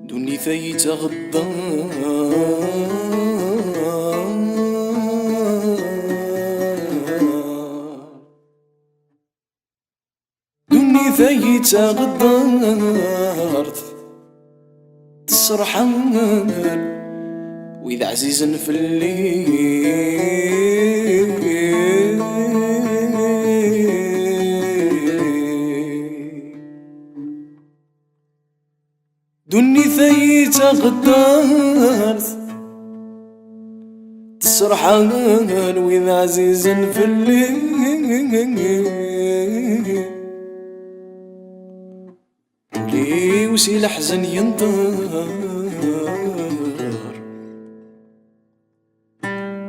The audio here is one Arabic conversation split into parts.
دوني ثي تغدر دوني ثي تغدرت تسرحان وإذا عزيز في الليل دوني ثي تغدرت تسرحان وإذا عزيز في الليل ولي وسيل حزن ينطر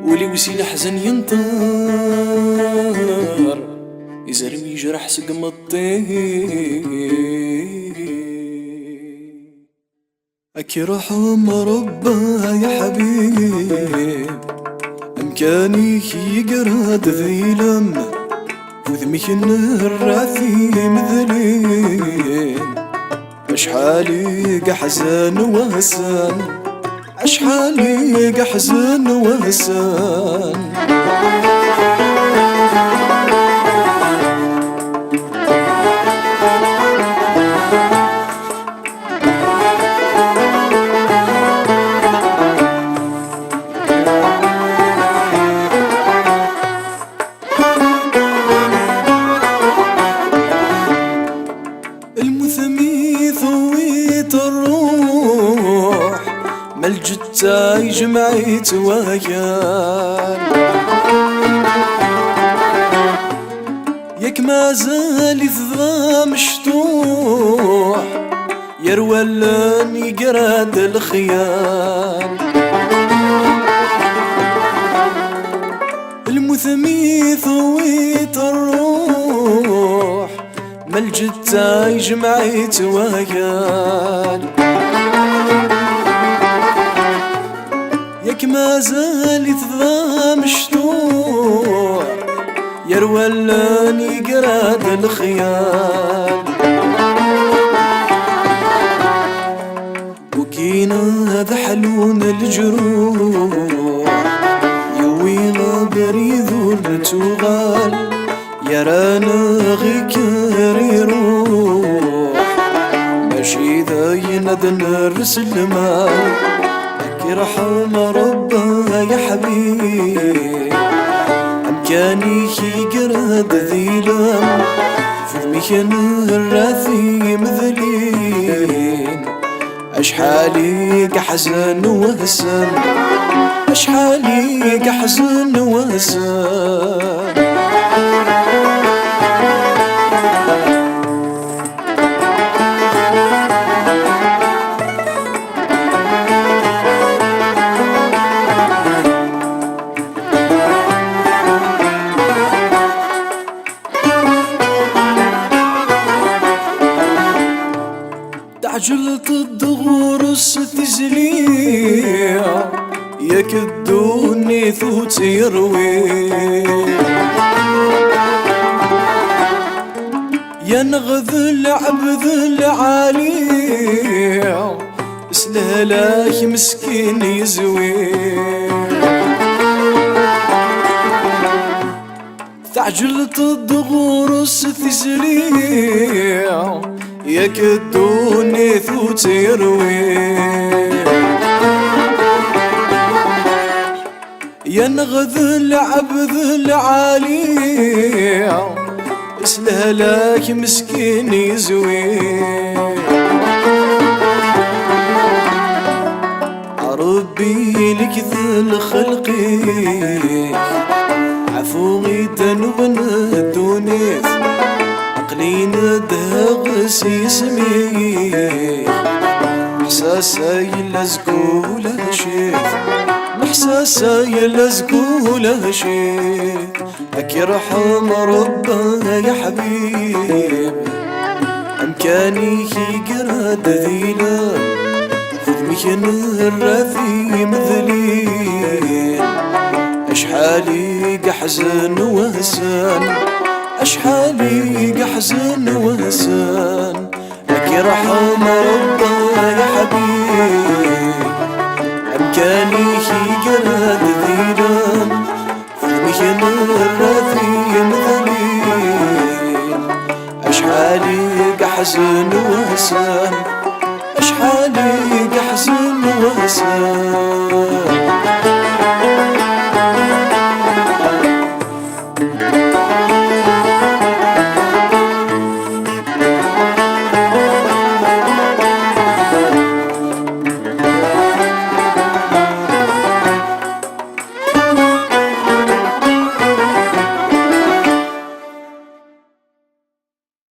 ولي وسيل حزن ينطر يزرمي جرح سقم الطير أكي رحم ربا يا حبيب أمكاني يقرد ذيلم وذمك الراثي مذلين أشحالي قحزن وهسان أشحالي قحزن وهسان المثميث ويت الروح ملجتاي جمعيت ويان ياك ما زال الذا مشطوح يرولان يقراد الخيال المثميث ويت الروح ملجتاي جمعيت ويان ياك ما زالت ذا مشطوح يرولان يقراد الخيال وكينا ذحلون الجروح يوينا بريذور تغال يرانا غيك يروح ماشي ذا يندن الرسل مال أكي رحم ربا يا حبيب أمكاني يقرد ذيلم فمكن الراثي مذلين أشحالي قحزن وهسان أشحالي قحزن وهسان عجلت الدغور الستزليع ياك الدوني ثوت يروي يا نغذ العبد العالي سلالاك مسكين يزوي تعجلت الدغور الستزليع ياك الدوني ثوت يروي يا نغذ العبد العالي سلالاك مسكين يزوي ربي لك ذا الخلق عفوغي تنبن الدونيث عقلي ندهغس يسمي احساسا يلزقو له شيت احساسا يلزقو له شيت اكي رحم ربا يا حبيب امكاني يقرد ذيلا خذ مكان الراثي مذلين اشحالي قحزن وهسان اشحالي قحزن وهسان يرحم ربه يا حبيب أمكاني قرد ذينا فمين الرثيم ذليل أشحالي أحزن وأسى